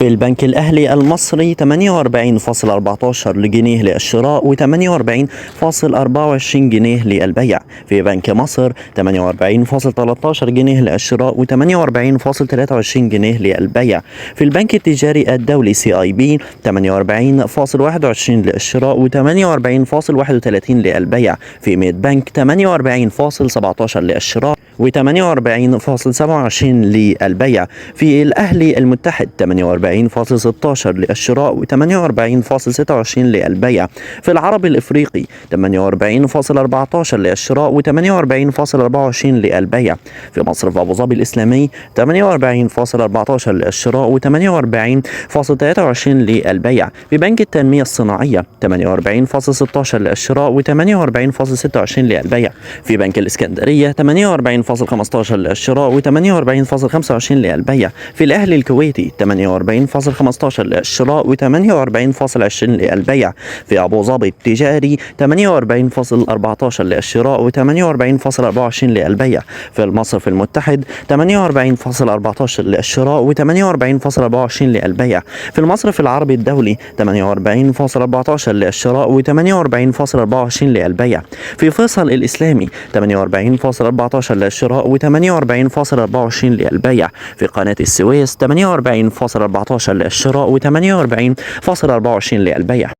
في البنك الأهلي المصري 48.14 جنيه للشراء و48.24 جنيه للبيع. في بنك مصر 48.13 جنيه للشراء و48.23 جنيه للبيع. في البنك التجاري الدولي CIB 48.21 للشراء و48.31 للبيع. في ميد بنك 48.17 للشراء و48.27 للبيع. في الأهلي المتحد 48.16 للشراء و48.26 للبيع. في العربي الإفريقي 48.14 للشراء و48.24 للبيع. في مصرف أبو ظبي الإسلامي 48.14 للشراء و48.23 للبيع. في بنك التنمية الصناعية 48.16 للشراء و48.26 للبيع. في بنك الإسكندرية 48.15 للشراء و48.25 للبيع. في الأهلي الكويتي 48.15 للشراء و48.20 للبيع. في أبو ظبي التجاري 48.14 للشراء و48.24 للبيع. في المصرف المتحد 48.14 للشراء و48.24 للبيع. في المصرف العربي الدولي 48.14 للشراء و48.24 للبيع. في فيصل الإسلامي 48.14 للشراء و48.24 للبيع. في قناة السويس 48.14 للشراء و48.24 للبيع.